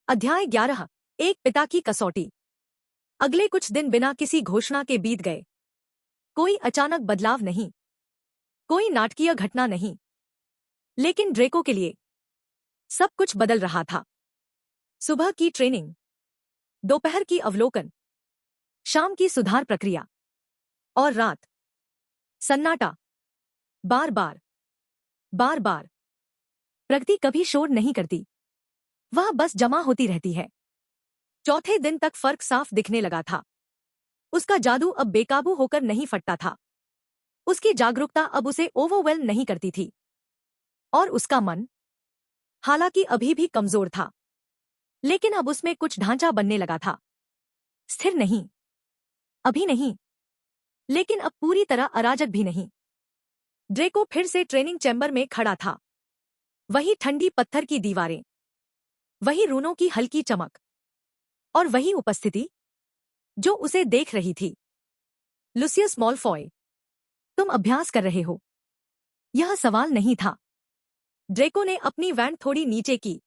अध्याय 11। एक पिता की कसौटी। अगले कुछ दिन बिना किसी घोषणा के बीत गए। कोई अचानक बदलाव नहीं, कोई नाटकीय घटना नहीं, लेकिन ड्रेको के लिए सब कुछ बदल रहा था। सुबह की ट्रेनिंग, दोपहर की अवलोकन, शाम की सुधार प्रक्रिया और रात सन्नाटा। बार बार, बार बार। प्रगति कभी शोर नहीं करती, वह बस जमा होती रहती है। चौथे दिन तक फर्क साफ दिखने लगा था। उसका जादू अब बेकाबू होकर नहीं फटता था। उसकी जागरूकता अब उसे ओवरवेल्म नहीं करती थी। और उसका मन, हालांकि अभी भी कमजोर था, लेकिन अब उसमें कुछ ढांचा बनने लगा था। स्थिर नहीं, अभी नहीं, लेकिन अब पूरी तरह अराजक भी नहीं। ड्रेको फिर से ट्रेनिंग चैम्बर में खड़ा था। वही ठंडी पत्थर की दीवारें, वही रूनों की हल्की चमक, और वही उपस्थिति जो उसे देख रही थी। लुसियस मॉलफॉय, तुम अभ्यास कर रहे हो? यह सवाल नहीं था। ड्रेको ने अपनी वैन थोड़ी नीचे की।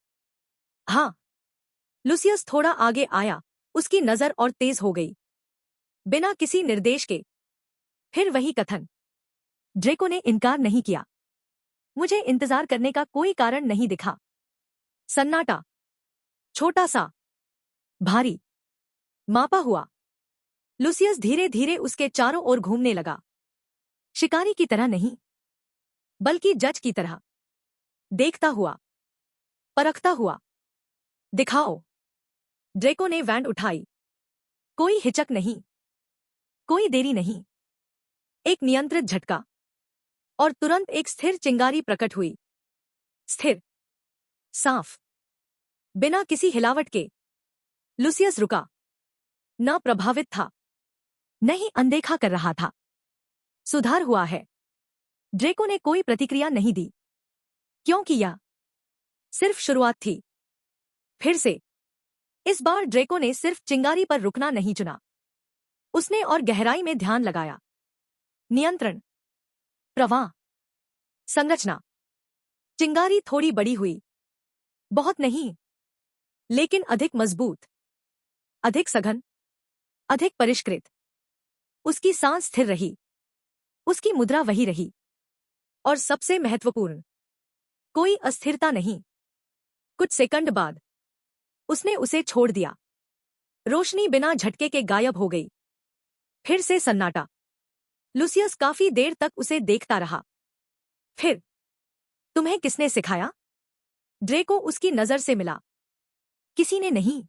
हाँ। लुसियस थोड़ा आगे आया, उसकी नजर और तेज हो गई। बिना किसी निर्देश के फिर वही कथन। ड्रेको ने इनकार नहीं किया। मुझे इंतजार करने का कोई कारण नहीं दिखा। सन्नाटा, छोटा सा, भारी, मापा हुआ। लुसियस धीरे धीरे उसके चारों ओर घूमने लगा। शिकारी की तरह नहीं, बल्कि जज की तरह। देखता हुआ, परखता हुआ। दिखाओ। ड्रेको ने वैन उठाई। कोई हिचक नहीं, कोई देरी नहीं। एक नियंत्रित झटका, और तुरंत एक स्थिर चिंगारी प्रकट हुई। स्थिर, साफ, बिना किसी हिलावट के। लुसियस रुका। न प्रभावित था, नहीं अनदेखा कर रहा था। सुधार हुआ है। ड्रेको ने कोई प्रतिक्रिया नहीं दी, क्योंकि यह सिर्फ शुरुआत थी। फिर से इस बार ड्रेको ने सिर्फ चिंगारी पर रुकना नहीं चुना। उसने और गहराई में ध्यान लगाया। नियंत्रण, प्रवाह, संरचना। चिंगारी थोड़ी बड़ी हुई, बहुत नहीं, लेकिन अधिक मजबूत, अधिक सघन, अधिक परिष्कृत। उसकी सांस स्थिर रही, उसकी मुद्रा वही रही, और सबसे महत्वपूर्ण, कोई अस्थिरता नहीं। कुछ सेकंड बाद उसने उसे छोड़ दिया। रोशनी बिना झटके के गायब हो गई। फिर से सन्नाटा। लुसियस काफी देर तक उसे देखता रहा। फिर, तुम्हें किसने सिखाया? ड्रेको उसकी नजर से मिला। किसी ने नहीं।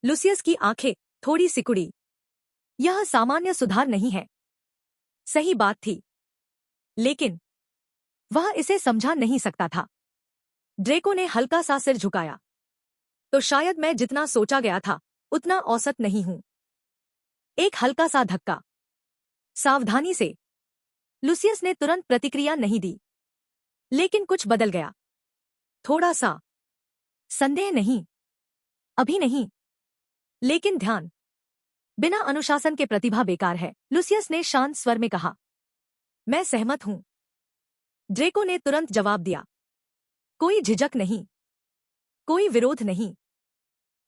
लुसियस की आंखें थोड़ी सिकुड़ी। यह सामान्य सुधार नहीं है। सही बात थी, लेकिन वह इसे समझा नहीं सकता था। ड्रेको ने हल्का सा सिर झुकाया। तो शायद मैं जितना सोचा गया था उतना औसत नहीं हूं। एक हल्का सा धक्का। सावधानी से। लुसियस ने तुरंत प्रतिक्रिया नहीं दी, लेकिन कुछ बदल गया। थोड़ा सा संदेह नहीं, अभी नहीं, लेकिन ध्यान। बिना अनुशासन के प्रतिभा बेकार है, लुसियस ने शांत स्वर में कहा। मैं सहमत हूं। ड्रेको ने तुरंत जवाब दिया। कोई झिझक नहीं, कोई विरोध नहीं,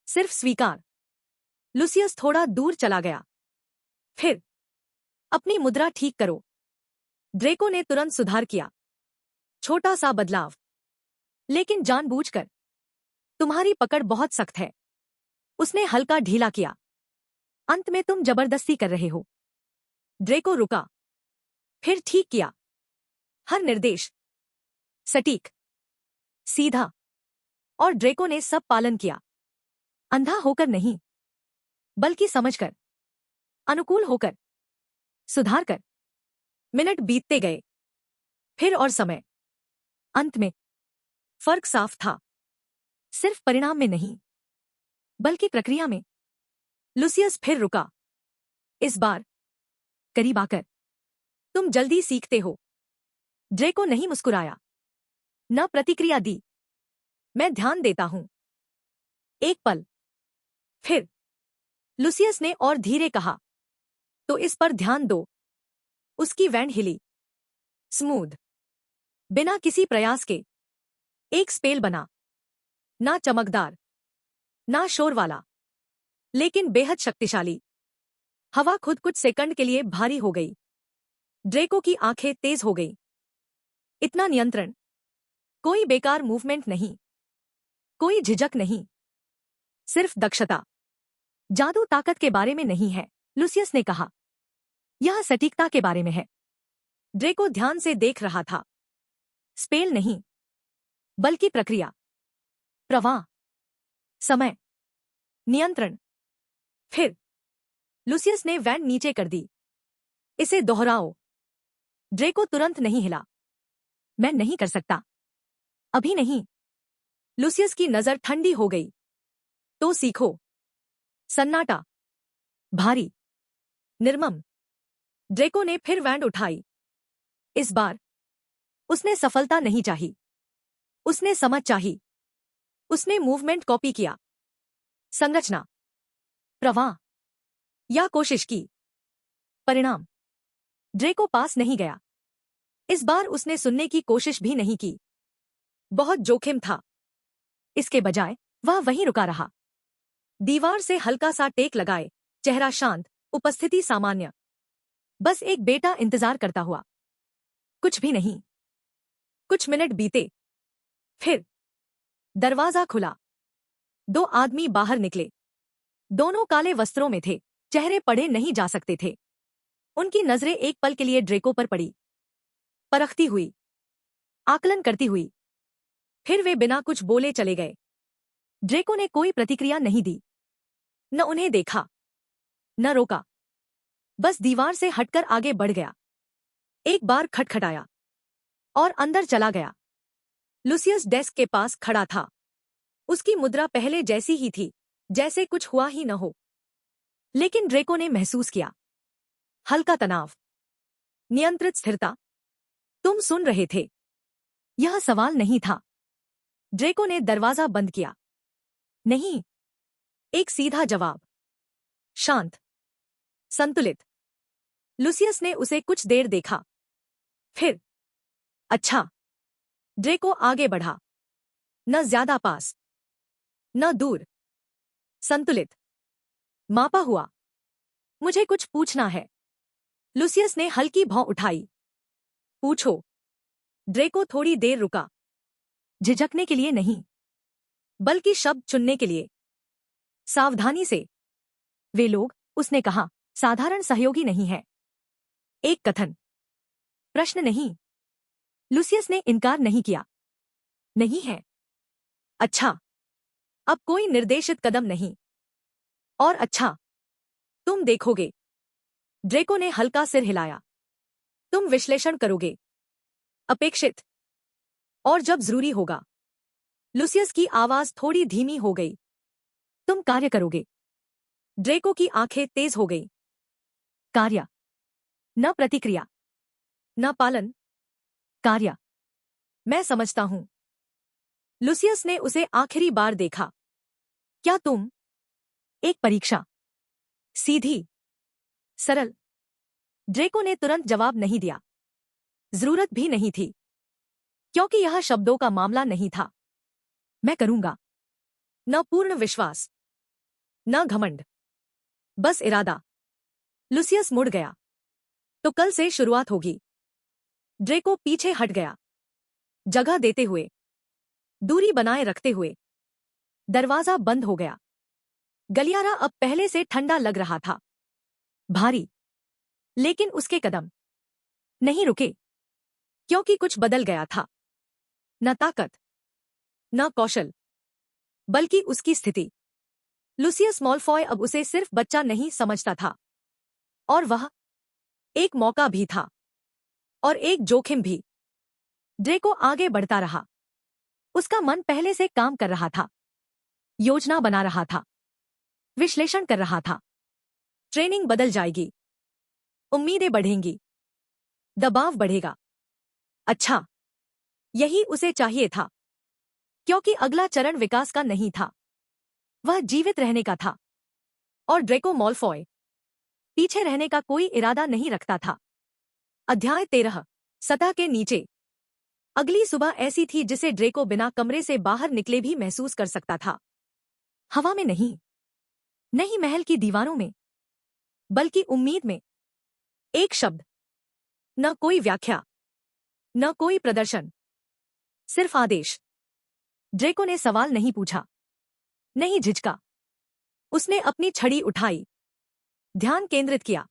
सिर्फ स्वीकार। लुसियस थोड़ा दूर चला गया। फिर, अपनी मुद्रा ठीक करो। ड्रेको ने तुरंत सुधार किया। छोटा सा बदलाव, लेकिन जानबूझकर। तुम्हारी पकड़ बहुत सख्त है। उसने हल्का ढीला किया। अंत में तुम जबरदस्ती कर रहे हो। ड्रेको रुका, फिर ठीक किया। हर निर्देश सटीक, सीधा, और ड्रेको ने सब पालन किया। अंधा होकर नहीं, बल्कि समझकर, अनुकूल होकर, सुधार कर। मिनट बीतते गए, फिर और समय। अंत में फर्क साफ था, सिर्फ परिणाम में नहीं, बल्कि प्रक्रिया में। लुसियस फिर रुका। इस बार करीब आकर, तुम जल्दी सीखते हो। ड्रेको नहीं मुस्कुराया, न प्रतिक्रिया दी। मैं ध्यान देता हूं। एक पल। फिर लुसियस ने और धीरे कहा, तो इस पर ध्यान दो। उसकी वैन हिली। स्मूथ, बिना किसी प्रयास के। एक स्पेल बना। ना चमकदार, ना शोर वाला, लेकिन बेहद शक्तिशाली। हवा खुद कुछ सेकंड के लिए भारी हो गई। ड्रेको की आंखें तेज हो गई। इतना नियंत्रण, कोई बेकार मूवमेंट नहीं, कोई झिझक नहीं, सिर्फ दक्षता। जादू ताकत के बारे में नहीं है, लुसियस ने कहा। यह सटीकता के बारे में है। ड्रेको ध्यान से देख रहा था। स्पेल नहीं, बल्कि प्रक्रिया, प्रवाह, समय, नियंत्रण। फिर लुसियस ने वैन नीचे कर दी। इसे दोहराओ। ड्रेको तुरंत नहीं हिला। मैं नहीं कर सकता, अभी नहीं। लुसियस की नजर ठंडी हो गई। तो सीखो। सन्नाटा, भारी, निर्मम। ड्रेको ने फिर वैंड उठाई। इस बार उसने सफलता नहीं चाही, उसने समझ चाही। उसने मूवमेंट कॉपी किया, संरचना, प्रवाह, या कोशिश की। परिणाम, ड्रेको पास नहीं गया। इस बार उसने सुनने की कोशिश भी नहीं की। बहुत जोखिम था। इसके बजाय वह वहीं रुका रहा, दीवार से हल्का सा टेक लगाए, चेहरा शांत, उपस्थिति सामान्य। बस एक बेटा इंतजार करता हुआ। कुछ भी नहीं। कुछ मिनट बीते। फिर दरवाजा खुला। 2 आदमी बाहर निकले। दोनों काले वस्त्रों में थे, चेहरे पढ़े नहीं जा सकते थे। उनकी नजरें एक पल के लिए ड्रेको पर पड़ी, परखती हुई, आकलन करती हुई। फिर वे बिना कुछ बोले चले गए। ड्रेको ने कोई प्रतिक्रिया नहीं दी, न उन्हें देखा, न रोका। बस दीवार से हटकर आगे बढ़ गया। एक बार खटखटाया और अंदर चला गया। लुसियस डेस्क के पास खड़ा था। उसकी मुद्रा पहले जैसी ही थी, जैसे कुछ हुआ ही न हो। लेकिन ड्रेको ने महसूस किया हल्का तनाव, नियंत्रित स्थिरता। तुम सुन रहे थे। यह सवाल नहीं था। ड्रेको ने दरवाजा बंद किया। नहीं। एक सीधा जवाब। शांत, संतुलित। लुसियस ने उसे कुछ देर देखा। फिर अच्छा। ड्रेको आगे बढ़ा, न ज्यादा पास, न दूर। संतुलित, मापा हुआ। मुझे कुछ पूछना है। लुसियस ने हल्की भौं उठाई। पूछो। ड्रेको थोड़ी देर रुका, झिझकने के लिए नहीं, बल्कि शब्द चुनने के लिए। सावधानी से। वे लोग, उसने कहा, साधारण सहयोगी नहीं है। एक कथन, प्रश्न नहीं। लुसियस ने इनकार नहीं किया। नहीं है। अच्छा। अब कोई निर्देशित कदम नहीं। और अच्छा, तुम देखोगे। ड्रेको ने हल्का सिर हिलाया। तुम विश्लेषण करोगे, अपेक्षित, और जब जरूरी होगा। लुसियस की आवाज थोड़ी धीमी हो गई। तुम कार्य करोगे। ड्रेको की आंखें तेज हो गई। कार्य, न प्रतिक्रिया, न पालन, कार्य। मैं समझता हूं। लुसियस ने उसे आखिरी बार देखा। क्या तुम? एक परीक्षा, सीधी, सरल। ड्रेको ने तुरंत जवाब नहीं दिया। जरूरत भी नहीं थी, क्योंकि यह शब्दों का मामला नहीं था। मैं करूंगा। न पूर्ण विश्वास, न घमंड, बस इरादा। लुसियस मुड़ गया। तो कल से शुरुआत होगी। ड्रेको पीछे हट गया, जगह देते हुए, दूरी बनाए रखते हुए। दरवाजा बंद हो गया। गलियारा अब पहले से ठंडा लग रहा था, भारी। लेकिन उसके कदम नहीं रुके, क्योंकि कुछ बदल गया था। न ताकत, न कौशल, बल्कि उसकी स्थिति। लुसियस मॉलफॉय अब उसे सिर्फ बच्चा नहीं समझता था, और वह एक मौका भी था, और एक जोखिम भी। ड्रेको आगे बढ़ता रहा। उसका मन पहले से काम कर रहा था, योजना बना रहा था, विश्लेषण कर रहा था। ट्रेनिंग बदल जाएगी, उम्मीदें बढ़ेंगी, दबाव बढ़ेगा। अच्छा, यही उसे चाहिए था, क्योंकि अगला चरण विकास का नहीं था, वह जीवित रहने का था। और ड्रेको मॉलफॉय पीछे रहने का कोई इरादा नहीं रखता था। अध्याय 13, सतह के नीचे। अगली सुबह ऐसी थी जिसे ड्रेको बिना कमरे से बाहर निकले भी महसूस कर सकता था। हवा में नहीं, नहीं महल की दीवारों में, बल्कि उम्मीद में। एक शब्द, न कोई व्याख्या, न कोई प्रदर्शन, सिर्फ आदेश। ड्रेको ने सवाल नहीं पूछा, नहीं झिझका। उसने अपनी छड़ी उठाई, ध्यान केंद्रित किया।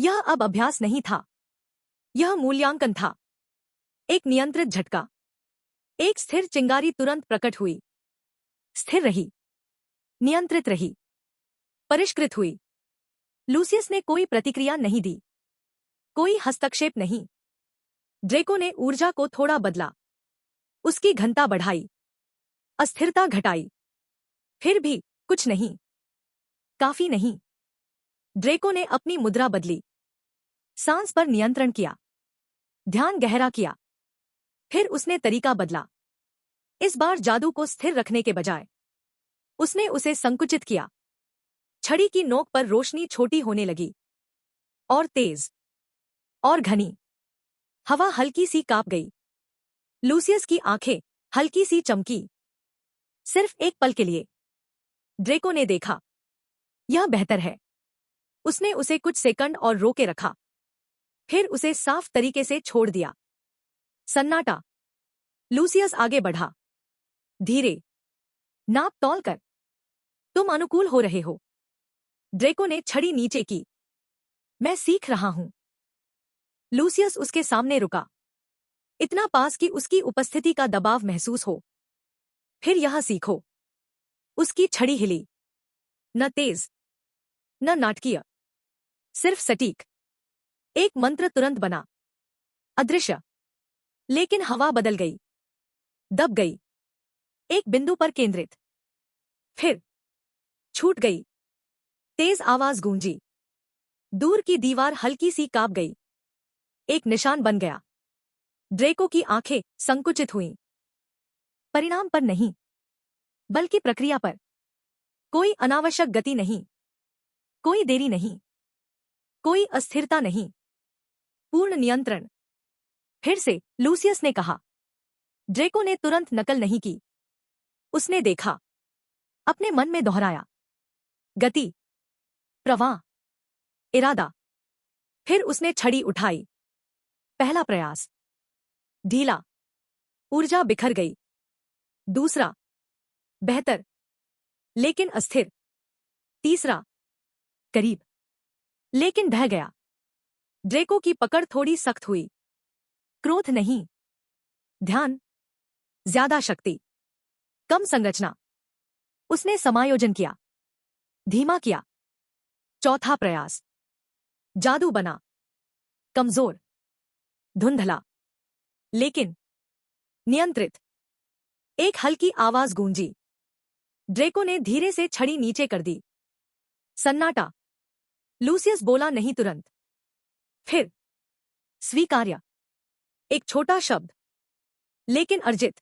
यह अब अभ्यास नहीं था, यह मूल्यांकन था। एक नियंत्रित झटका, एक स्थिर चिंगारी तुरंत प्रकट हुई। स्थिर रही, नियंत्रित रही, परिष्कृत हुई। लूसियस ने कोई प्रतिक्रिया नहीं दी, कोई हस्तक्षेप नहीं। ड्रेको ने ऊर्जा को थोड़ा बदला, उसकी घनता बढ़ाई, अस्थिरता घटाई। फिर भी कुछ नहीं, काफी नहीं। ड्रेको ने अपनी मुद्रा बदली, सांस पर नियंत्रण किया, ध्यान गहरा किया। फिर उसने तरीका बदला। इस बार जादू को स्थिर रखने के बजाय उसने उसे संकुचित किया। छड़ी की नोक पर रोशनी छोटी होने लगी, और तेज, और घनी। हवा हल्की सी कांप गई। लूसियस की आंखें हल्की सी चमकी। सिर्फ एक पल के लिए। ड्रेको ने देखा, यह बेहतर है। उसने उसे कुछ सेकंड और रोके रखा, फिर उसे साफ तरीके से छोड़ दिया। सन्नाटा। लूसियस आगे बढ़ा, धीरे, नाप तौल कर। तुम अनुकूल हो रहे हो। ड्रेको ने छड़ी नीचे की। मैं सीख रहा हूं। लूसियस उसके सामने रुका, इतना पास कि उसकी उपस्थिति का दबाव महसूस हो। फिर यह सीखो। उसकी छड़ी हिली, न तेज, न नाटकीय, सिर्फ सटीक। एक मंत्र तुरंत बना, अदृश्य। लेकिन हवा बदल गई, दब गई, एक बिंदु पर केंद्रित। फिर छूट गई। तेज आवाज गूंजी। दूर की दीवार हल्की सी कांप गई। एक निशान बन गया। ड्रेको की आंखें संकुचित हुईं। परिणाम पर नहीं, बल्कि प्रक्रिया पर। कोई अनावश्यक गति नहीं, कोई देरी नहीं, कोई अस्थिरता नहीं, पूर्ण नियंत्रण। फिर से लूसियस ने कहा। ड्रेको ने तुरंत नकल नहीं की। उसने देखा, अपने मन में दोहराया। गति, प्रवाह, इरादा। फिर उसने छड़ी उठाई। पहला प्रयास, ढीला, ऊर्जा बिखर गई। दूसरा, बेहतर, लेकिन अस्थिर। तीसरा, करीब, लेकिन ढह गया। ड्रेको की पकड़ थोड़ी सख्त हुई। क्रोध नहीं, ध्यान, ज्यादा शक्ति, कम संरचना। उसने समायोजन किया, धीमा किया। चौथा प्रयास, जादू बना, कमजोर, धुंधला, लेकिन नियंत्रित। एक हल्की आवाज गूंजी। ड्रेको ने धीरे से छड़ी नीचे कर दी। सन्नाटा। लूसियस बोला नहीं तुरंत। फिर स्वीकार्य। एक छोटा शब्द, लेकिन अर्जित।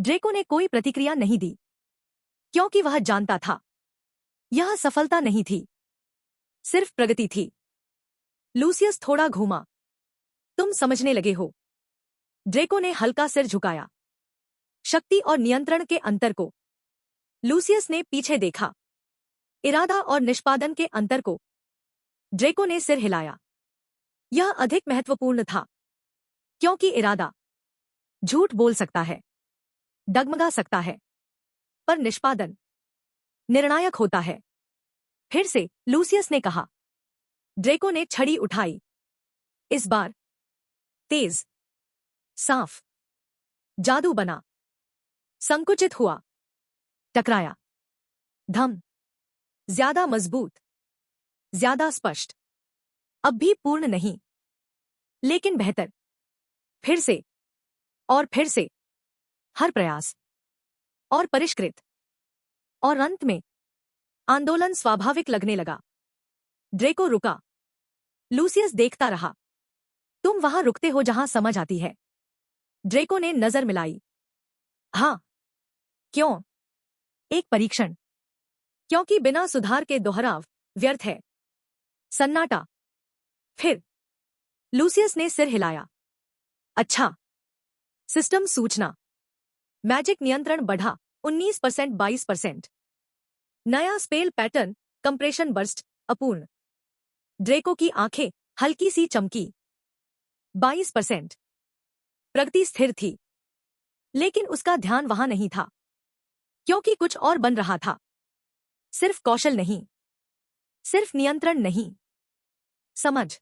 ड्रेको ने कोई प्रतिक्रिया नहीं दी, क्योंकि वह जानता था यह सफलता नहीं थी, सिर्फ प्रगति थी। लूसियस थोड़ा घूमा। तुम समझने लगे हो। ड्रेको ने हल्का सिर झुकाया। शक्ति और नियंत्रण के अंतर को। लूसियस ने पीछे देखा, इरादा और निष्पादन के अंतर को। ड्रेको ने सिर हिलाया। यह अधिक महत्वपूर्ण था, क्योंकि इरादा झूठ बोल सकता है, डगमगा सकता है, पर निष्पादन निर्णायक होता है। फिर से लूसियस ने कहा। ड्रेको ने छड़ी उठाई। इस बार तेज, साफ। जादू बना, संकुचित हुआ, टकराया। धम, ज्यादा मजबूत, ज्यादा स्पष्ट। अब भी पूर्ण नहीं, लेकिन बेहतर। फिर से, और फिर से। हर प्रयास, और परिष्कृत। और अंत में आंदोलन स्वाभाविक लगने लगा। ड्रेको रुका। लूसियस देखता रहा। तुम वहां रुकते हो जहां समझ आती है। ड्रेको ने नजर मिलाई। हाँ। क्यों? एक परीक्षण। क्योंकि बिना सुधार के दोहराव व्यर्थ है। सन्नाटा। फिर लूसियस ने सिर हिलाया। अच्छा। सिस्टम सूचना। मैजिक नियंत्रण बढ़ा 19% 22%। नया स्पेल पैटर्न, कंप्रेशन बर्स्ट, अपूर्ण। ड्रेको की आंखें हल्की सी चमकी। 22%। प्रगति स्थिर थी, लेकिन उसका ध्यान वहां नहीं था, क्योंकि कुछ और बन रहा था। सिर्फ कौशल नहीं, सिर्फ नियंत्रण नहीं, समझ।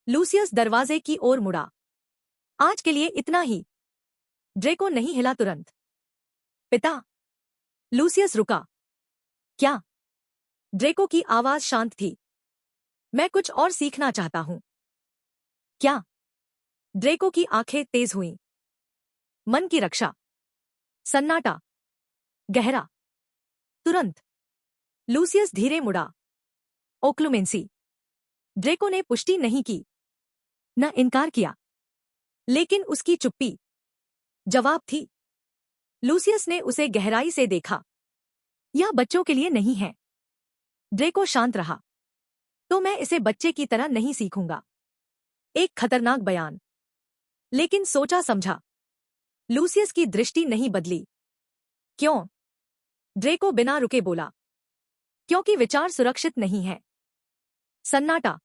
लूसियस दरवाजे की ओर मुड़ा। आज के लिए इतना ही। ड्रेको नहीं हिला तुरंत। पिता। लूसियस रुका। क्या? ड्रेको की आवाज शांत थी। मैं कुछ और सीखना चाहता हूं। क्या? ड्रेको की आंखें तेज हुईं। मन की रक्षा। सन्नाटा। गहरा। तुरंत। लूसियस धीरे मुड़ा। ओक्लुमेंसी। ड्रेको ने पुष्टि नहीं की, न इनकार किया, लेकिन उसकी चुप्पी जवाब थी। लूसियस ने उसे गहराई से देखा। यह बच्चों के लिए नहीं है। ड्रेको शांत रहा। तो मैं इसे बच्चे की तरह नहीं सीखूंगा। एक खतरनाक बयान, लेकिन सोचा समझा। लूसियस की दृष्टि नहीं बदली। क्यों? ड्रेको बिना रुके बोला। क्योंकि विचार सुरक्षित नहीं है। सन्नाटा।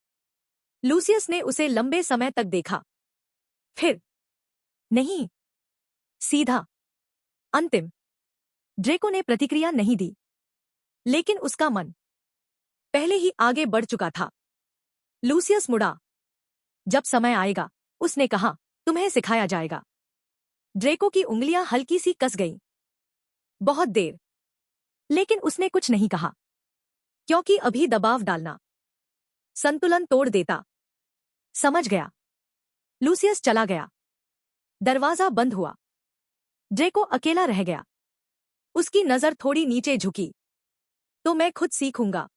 लूसियस ने उसे लंबे समय तक देखा। फिर नहीं। सीधा। अंतिम। ड्रेको ने प्रतिक्रिया नहीं दी, लेकिन उसका मन पहले ही आगे बढ़ चुका था। लूसियस मुड़ा। जब समय आएगा, उसने कहा, तुम्हें सिखाया जाएगा। ड्रेको की उंगलियां हल्की सी कस गईं। बहुत देर, लेकिन उसने कुछ नहीं कहा, क्योंकि अभी दबाव डालना संतुलन तोड़ देता। समझ गया। लूसियस चला गया। दरवाजा बंद हुआ। ड्रेको अकेला रह गया। उसकी नजर थोड़ी नीचे झुकी। तो मैं खुद सीखूंगा।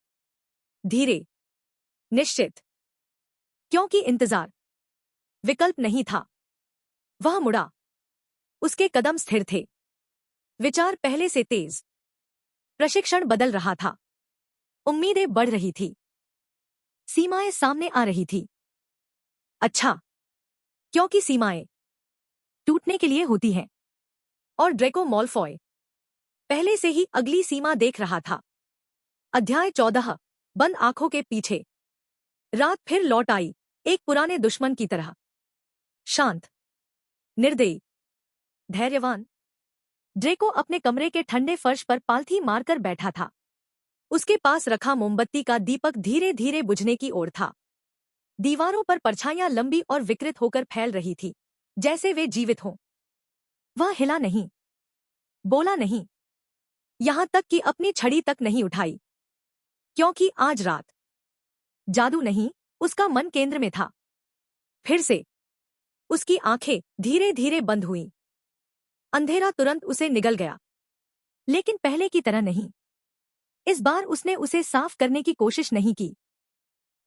धीरे, निश्चित, क्योंकि इंतजार विकल्प नहीं था। वह मुड़ा। उसके कदम स्थिर थे। विचार पहले से तेज। प्रशिक्षण बदल रहा था। उम्मीदें बढ़ रही थी। सीमाएं सामने आ रही थी। अच्छा, क्योंकि सीमाएं टूटने के लिए होती हैं। और ड्रेको मॉलफॉय पहले से ही अगली सीमा देख रहा था। अध्याय 14। बंद आंखों के पीछे। रात फिर लौट आई, एक पुराने दुश्मन की तरह। शांत, निर्दयी, धैर्यवान। ड्रेको अपने कमरे के ठंडे फर्श पर पालथी मारकर बैठा था। उसके पास रखा मोमबत्ती का दीपक धीरे धीरे बुझने की ओर था। दीवारों पर परछाइयां लंबी और विकृत होकर फैल रही थी, जैसे वे जीवित हों। वह हिला नहीं, बोला नहीं, यहां तक कि अपनी छड़ी तक नहीं उठाई, क्योंकि आज रात जादू नहीं, उसका मन केंद्र में था। फिर से उसकी आंखें धीरे धीरे बंद हुईं। अंधेरा तुरंत उसे निगल गया, लेकिन पहले की तरह नहीं। इस बार उसने उसे साफ करने की कोशिश नहीं की,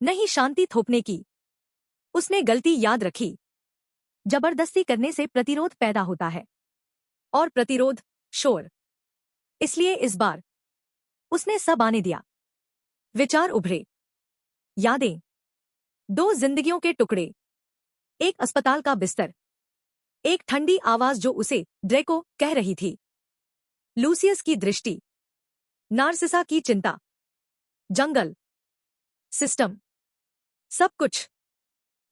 नहीं शांति थोपने की। उसने गलती याद रखी। जबरदस्ती करने से प्रतिरोध पैदा होता है, और प्रतिरोध शोर। इसलिए इस बार उसने सब आने दिया। विचार उभरे, यादें, दो जिंदगियों के टुकड़े, एक अस्पताल का बिस्तर, एक ठंडी आवाज जो उसे ड्रेको कह रही थी। लूसियस की दृष्टि, नार्सिसा की चिंता, जंगल, सिस्टम, सब कुछ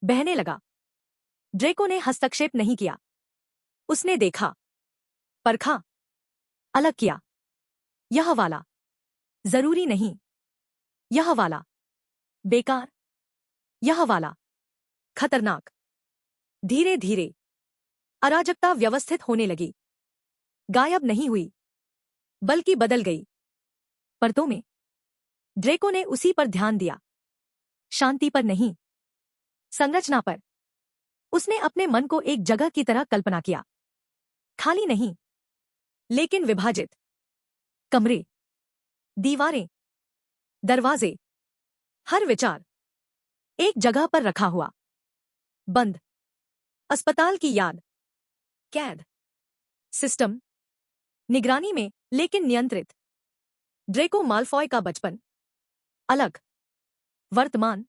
बहने लगा। ड्रेको ने हस्तक्षेप नहीं किया। उसने देखा, परखा, अलग किया। यह वाला जरूरी नहीं, यह वाला बेकार, यह वाला खतरनाक। धीरे धीरे अराजकता व्यवस्थित होने लगी। गायब नहीं हुई, बल्कि बदल गई परतों में। ड्रेको ने उसी पर ध्यान दिया, शांति पर नहीं, संरचना पर। उसने अपने मन को एक जगह की तरह कल्पना किया, खाली नहीं, लेकिन विभाजित। कमरे, दीवारें, दरवाजे, हर विचार एक जगह पर रखा हुआ। बंद, अस्पताल की याद, कैद, सिस्टम, निगरानी में लेकिन नियंत्रित। ड्रेको माल्फॉय का बचपन, अलग, वर्तमान,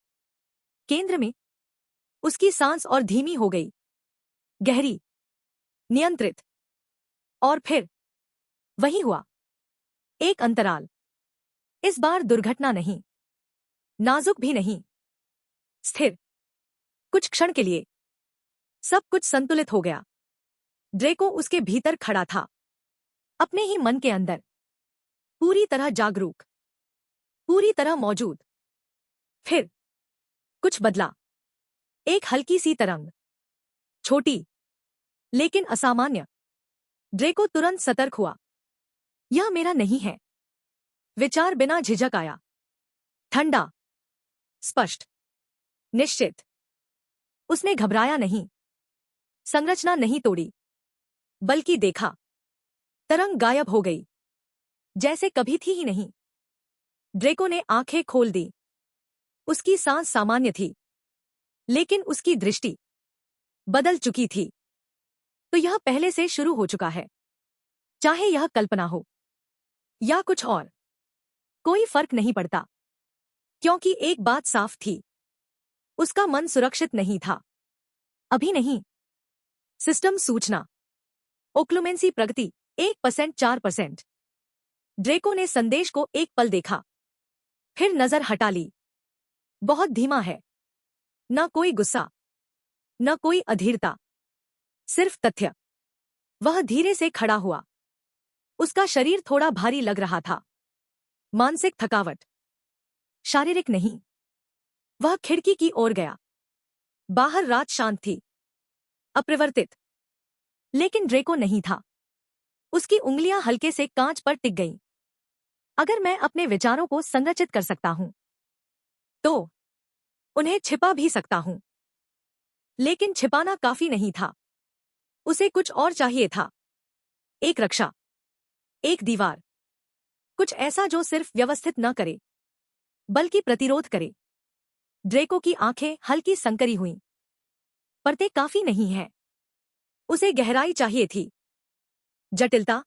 केंद्र में। उसकी सांस और धीमी हो गई, गहरी, नियंत्रित। और फिर वही हुआ। एक अंतराल, इस बार दुर्घटना नहीं, नाजुक भी नहीं, स्थिर। कुछ क्षण के लिए सब कुछ संतुलित हो गया। ड्रेको उसके भीतर खड़ा था, अपने ही मन के अंदर, पूरी तरह जागरूक, पूरी तरह मौजूद। फिर कुछ बदला। एक हल्की सी तरंग, छोटी लेकिन असामान्य। ड्रेको तुरंत सतर्क हुआ। यह मेरा नहीं है। विचार बिना झिझक आया, ठंडा, स्पष्ट, निश्चित। उसने घबराया नहीं, संरचना नहीं तोड़ी, बल्कि देखा। तरंग गायब हो गई, जैसे कभी थी ही नहीं। ड्रेको ने आंखें खोल दी। उसकी सांस सामान्य थी, लेकिन उसकी दृष्टि बदल चुकी थी। तो यह पहले से शुरू हो चुका है, चाहे यह कल्पना हो या कुछ और, कोई फर्क नहीं पड़ता। क्योंकि एक बात साफ थी, उसका मन सुरक्षित नहीं था, अभी नहीं। सिस्टम सूचना, ओक्लुमेंसी प्रगति 1% 4%। ड्रेको ने संदेश को एक पल देखा, फिर नजर हटा ली। बहुत धीमा है, न कोई गुस्सा, न कोई अधीरता, सिर्फ तथ्य। वह धीरे से खड़ा हुआ। उसका शरीर थोड़ा भारी लग रहा था, मानसिक थकावट, शारीरिक नहीं। वह खिड़की की ओर गया। बाहर रात शांत थी, अपरिवर्तित। लेकिन ड्रेको नहीं था। उसकी उंगलियां हल्के से कांच पर टिक गईं। अगर मैं अपने विचारों को संरचित कर सकता हूं, तो उन्हें छिपा भी सकता हूं। लेकिन छिपाना काफी नहीं था। उसे कुछ और चाहिए था। एक रक्षा, एक दीवार, कुछ ऐसा जो सिर्फ व्यवस्थित न करे, बल्कि प्रतिरोध करे। ड्रेको की आंखें हल्की संकरी हुईं। परतें काफी नहीं है। उसे गहराई चाहिए थी, जटिलता,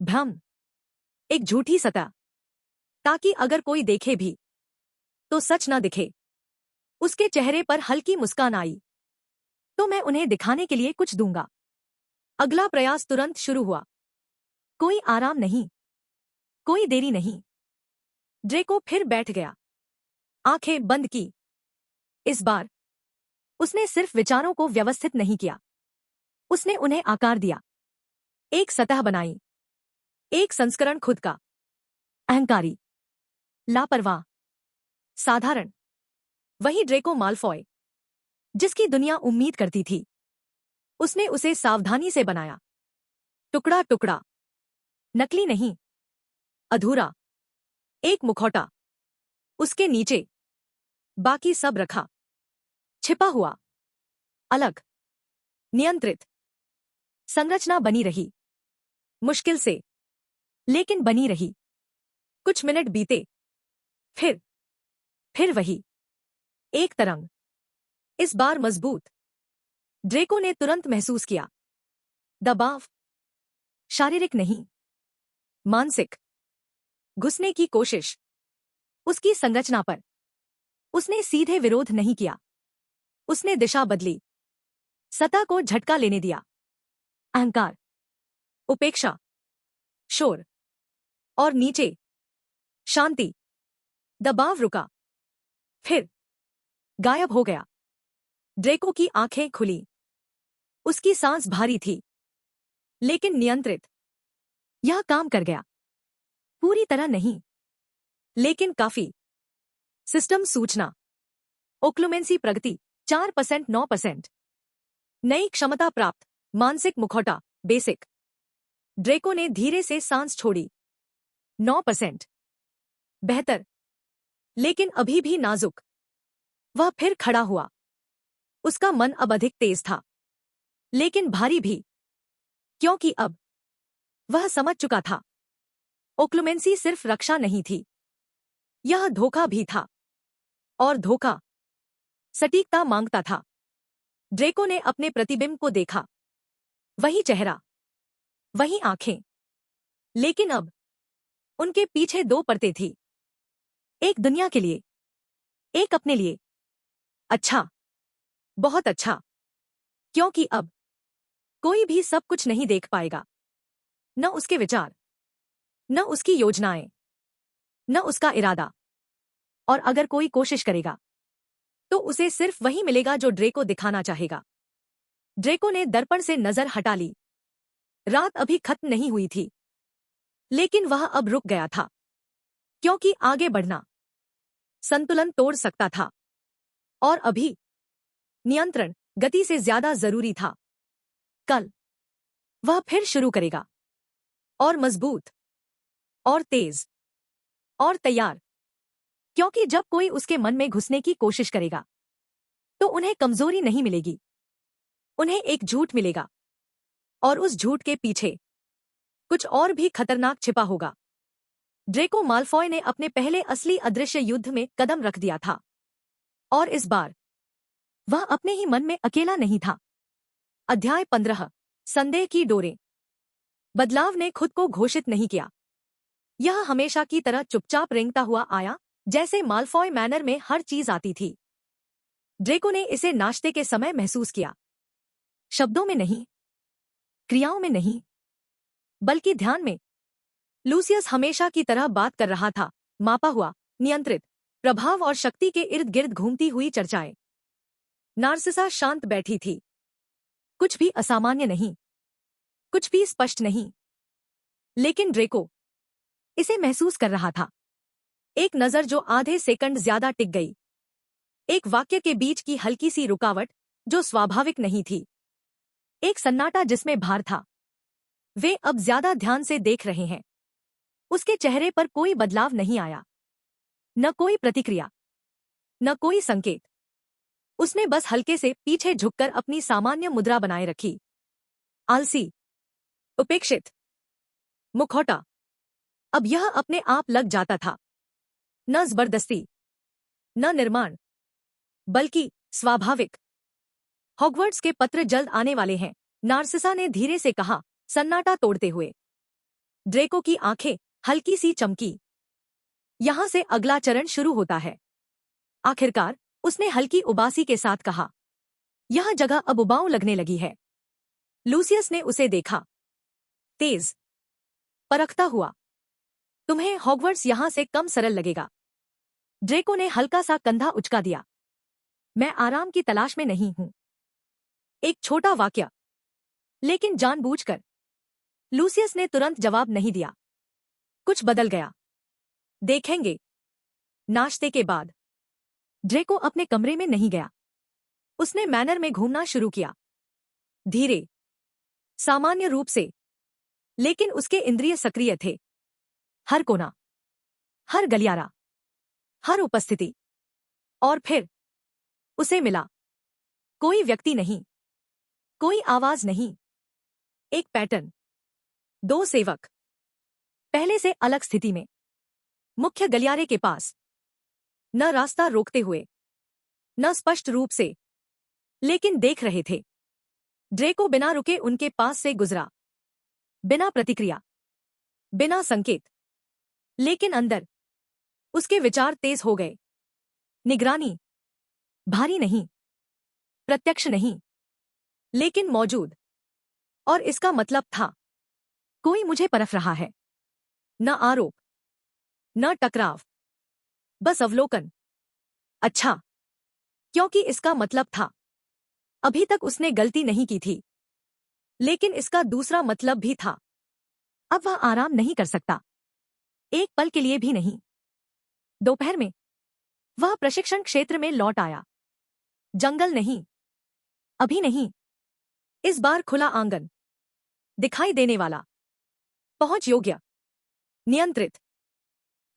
भ्रम, एक झूठी सतह, ताकि अगर कोई देखे भी तो सच न दिखे। उसके चेहरे पर हल्की मुस्कान आई। तो मैं उन्हें दिखाने के लिए कुछ दूंगा। अगला प्रयास तुरंत शुरू हुआ। कोई आराम नहीं, कोई देरी नहीं। ड्रेको फिर बैठ गया, आंखें बंद की। इस बार उसने सिर्फ विचारों को व्यवस्थित नहीं किया, उसने उन्हें आकार दिया। एक सतह बनाई, एक संस्करण खुद का, अहंकारी, लापरवाह, साधारण। वही ड्रेको माल्फॉय, जिसकी दुनिया उम्मीद करती थी। उसने उसे सावधानी से बनाया, टुकड़ा टुकड़ा, नकली नहीं, अधूरा। एक मुखौटा, उसके नीचे, बाकी सब रखा। छिपा हुआ, अलग, नियंत्रित। संरचना बनी रही, मुश्किल से, लेकिन बनी रही। कुछ मिनट बीते। फिर वही एक तरंग, इस बार मजबूत। ड्रेको ने तुरंत महसूस किया दबाव, शारीरिक नहीं, मानसिक। घुसने की कोशिश, उसकी संरचना पर। उसने सीधे विरोध नहीं किया, उसने दिशा बदली, सतह को झटका लेने दिया। अहंकार, उपेक्षा, शोर, और नीचे शांति। दबाव रुका, फिर गायब हो गया। ड्रेको की आंखें खुली। उसकी सांस भारी थी, लेकिन नियंत्रित। यह काम कर गया, पूरी तरह नहीं, लेकिन काफी। सिस्टम सूचना, ओक्लुमेंसी प्रगति 4% 9%। नई क्षमता प्राप्त, मानसिक मुखौटा, बेसिक। ड्रेको ने धीरे से सांस छोड़ी। 9%। बेहतर, लेकिन अभी भी नाजुक। वह फिर खड़ा हुआ। उसका मन अब अधिक तेज था, लेकिन भारी भी, क्योंकि अब वह समझ चुका था, ओक्लुमेंसी सिर्फ रक्षा नहीं थी, यह धोखा भी था। और धोखा सटीकता मांगता था। ड्रेको ने अपने प्रतिबिंब को देखा। वही चेहरा, वही आंखें, लेकिन अब उनके पीछे दो परतें थी। एक दुनिया के लिए, एक अपने लिए। अच्छा, बहुत अच्छा। क्योंकि अब कोई भी सब कुछ नहीं देख पाएगा, न उसके विचार, न उसकी योजनाएं, न उसका इरादा। और अगर कोई कोशिश करेगा तो उसे सिर्फ वही मिलेगा जो ड्रेको दिखाना चाहेगा। ड्रेको ने दर्पण से नजर हटा ली। रात अभी खत्म नहीं हुई थी, लेकिन वह अब रुक गया था, क्योंकि आगे बढ़ना संतुलन तोड़ सकता था। और अभी नियंत्रण गति से ज्यादा जरूरी था। कल वह फिर शुरू करेगा, और मजबूत और तेज और तैयार, क्योंकि जब कोई उसके मन में घुसने की कोशिश करेगा तो उन्हें कमजोरी नहीं मिलेगी, उन्हें एक झूठ मिलेगा, और उस झूठ के पीछे कुछ और भी खतरनाक छिपा होगा। ड्रेको माल्फॉय ने अपने पहले असली अदृश्य युद्ध में कदम रख दिया था, और इस बार वह अपने ही मन में अकेला नहीं था। अध्याय 15 संदेह की डोरें। बदलाव ने खुद को घोषित नहीं किया। यह हमेशा की तरह चुपचाप रेंगता हुआ आया, जैसे माल्फॉय मैनर में हर चीज आती थी। ड्रेको ने इसे नाश्ते के समय महसूस किया, शब्दों में नहीं, क्रियाओं में नहीं, बल्कि ध्यान में। लूसियस हमेशा की तरह बात कर रहा था, मापा हुआ, नियंत्रित प्रभाव और शक्ति के इर्द गिर्द घूमती हुई चर्चाएं। नार्सिसा शांत बैठी थी, कुछ भी असामान्य नहीं, कुछ भी स्पष्ट नहीं। लेकिन ड्रेको इसे महसूस कर रहा था। एक नजर जो आधे सेकंड ज्यादा टिक गई, एक वाक्य के बीच की हल्की सी रुकावट जो स्वाभाविक नहीं थी, एक सन्नाटा जिसमें भार था। वे अब ज्यादा ध्यान से देख रहे हैं। उसके चेहरे पर कोई बदलाव नहीं आया, न कोई प्रतिक्रिया, न कोई संकेत। उसने बस हल्के से पीछे झुककर अपनी सामान्य मुद्रा बनाए रखी। आलसी, उपेक्षित, मुखौटा। अब यह अपने आप लग जाता था, न जबरदस्ती, न निर्माण, बल्कि स्वाभाविक। हॉगवर्ट्स के पत्र जल्द आने वाले हैं, नार्सिसा ने धीरे से कहा, सन्नाटा तोड़ते हुए। ड्रेको की आंखें हल्की सी चमकी। यहां से अगला चरण शुरू होता है। आखिरकार उसने हल्की उबासी के साथ कहा। यह जगह अब उबाऊ लगने लगी है। लूसियस ने उसे देखा, तेज, परखता हुआ। तुम्हें हॉगवर्ट्स यहां से कम सरल लगेगा। ड्रेको ने हल्का सा कंधा उचका दिया। मैं आराम की तलाश में नहीं हूं। एक छोटा वाक्य, लेकिन जानबूझकर। लूसियस ने तुरंत जवाब नहीं दिया। कुछ बदल गया। देखेंगे। नाश्ते के बाद ड्रेको अपने कमरे में नहीं गया। उसने मैनर में घूमना शुरू किया, धीरे, सामान्य रूप से, लेकिन उसके इंद्रिय सक्रिय थे। हर कोना, हर गलियारा, हर उपस्थिति। और फिर उसे मिला। कोई व्यक्ति नहीं, कोई आवाज नहीं, एक पैटर्न। दो सेवक, पहले से अलग स्थिति में, मुख्य गलियारे के पास, न रास्ता रोकते हुए, न स्पष्ट रूप से, लेकिन देख रहे थे। ड्रेको बिना रुके उनके पास से गुजरा, बिना प्रतिक्रिया, बिना संकेत। लेकिन अंदर उसके विचार तेज हो गए। निगरानी, भारी नहीं, प्रत्यक्ष नहीं, लेकिन मौजूद। और इसका मतलब था, कोई मुझे परख रहा है। न आरोप, न टकराव, बस अवलोकन। अच्छा, क्योंकि इसका मतलब था, अभी तक उसने गलती नहीं की थी। लेकिन इसका दूसरा मतलब भी था, अब वह आराम नहीं कर सकता, एक पल के लिए भी नहीं। दोपहर में वह प्रशिक्षण क्षेत्र में लौट आया। जंगल नहीं, अभी नहीं। इस बार खुला आंगन, दिखाई देने वाला, पहुंच योग्य, नियंत्रित।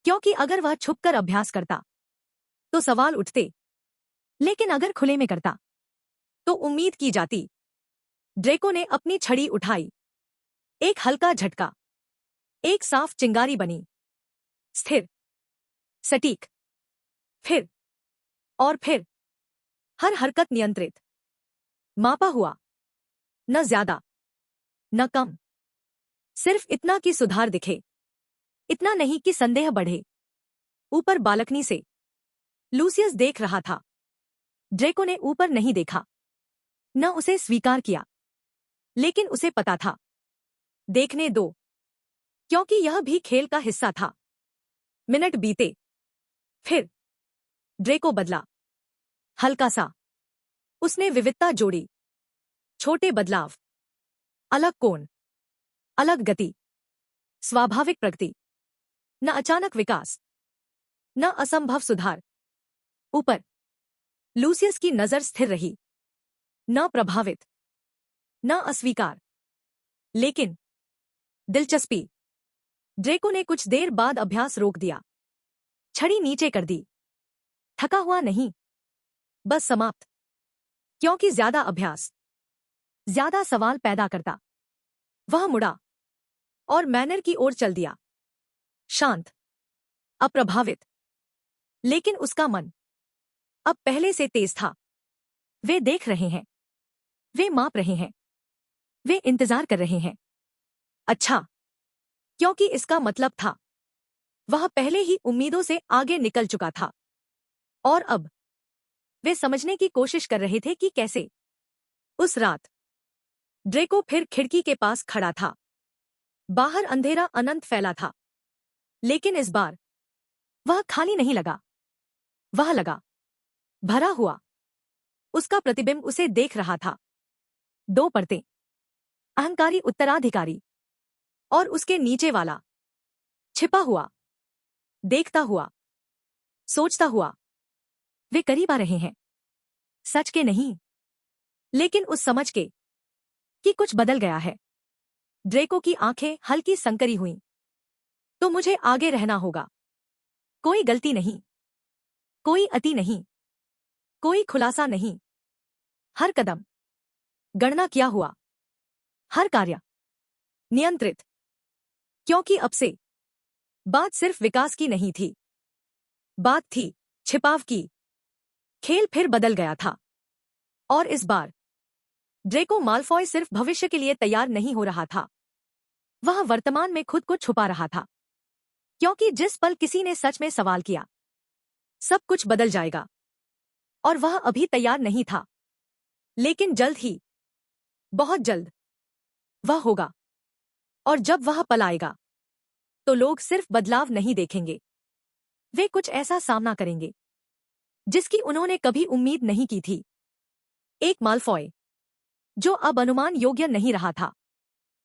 क्योंकि अगर वह छुपकर अभ्यास करता तो सवाल उठते, लेकिन अगर खुले में करता तो उम्मीद की जाती। ड्रेको ने अपनी छड़ी उठाई। एक हल्का झटका, एक साफ चिंगारी बनी, स्थिर, सटीक। फिर और फिर, हर हरकत नियंत्रित, मापा हुआ, न ज्यादा न कम, सिर्फ इतना कि सुधार दिखे, इतना नहीं कि संदेह बढ़े। ऊपर बालकनी से लूसियस देख रहा था। ड्रेको ने ऊपर नहीं देखा, न उसे स्वीकार किया, लेकिन उसे पता था, देखने दो, क्योंकि यह भी खेल का हिस्सा था। मिनट बीते। फिर ड्रेको बदला। हल्का सा। उसने विविधता जोड़ी। छोटे बदलाव, अलग कोण, अलग गति, स्वाभाविक प्रगति। न अचानक विकास, न असंभव सुधार। ऊपर लूसियस की नजर स्थिर रही। न प्रभावित, न अस्वीकार, लेकिन दिलचस्पी। ड्रेको ने कुछ देर बाद अभ्यास रोक दिया। छड़ी नीचे कर दी। थका हुआ नहीं, बस समाप्त। क्योंकि ज्यादा अभ्यास ज्यादा सवाल पैदा करता। वह मुड़ा और मैनर की ओर चल दिया। शांत, अप्रभावित, लेकिन उसका मन अब पहले से तेज था। वे देख रहे हैं, वे माप रहे हैं, वे इंतजार कर रहे हैं। अच्छा, क्योंकि इसका मतलब था वह पहले ही उम्मीदों से आगे निकल चुका था। और अब वे समझने की कोशिश कर रहे थे कि कैसे। उस रात ड्रेको फिर खिड़की के पास खड़ा था। बाहर अंधेरा अनंत फैला था, लेकिन इस बार वह खाली नहीं लगा। वह लगा भरा हुआ। उसका प्रतिबिंब उसे देख रहा था। दो परतें, अहंकारी उत्तराधिकारी और उसके नीचे वाला, छिपा हुआ, देखता हुआ, सोचता हुआ। वे करीब आ रहे हैं, सच के नहीं, लेकिन उस समझ के कि कुछ बदल गया है। ड्रेको की आंखें हल्की संकरी हुईं। तो मुझे आगे रहना होगा। कोई गलती नहीं, कोई अति नहीं, कोई खुलासा नहीं। हर कदम गणना किया हुआ, हर कार्य नियंत्रित। क्योंकि अब से बात सिर्फ विकास की नहीं थी, बात थी छिपाव की। खेल फिर बदल गया था। और इस बार ड्रेको माल्फॉय सिर्फ भविष्य के लिए तैयार नहीं हो रहा था, वह वर्तमान में खुद को छुपा रहा था। क्योंकि जिस पल किसी ने सच में सवाल किया, सब कुछ बदल जाएगा। और वह अभी तैयार नहीं था, लेकिन जल्द ही, बहुत जल्द वह होगा। और जब वह पल आएगा, तो लोग सिर्फ बदलाव नहीं देखेंगे, वे कुछ ऐसा सामना करेंगे जिसकी उन्होंने कभी उम्मीद नहीं की थी। एक माल्फॉय जो अब अनुमान योग्य नहीं रहा था।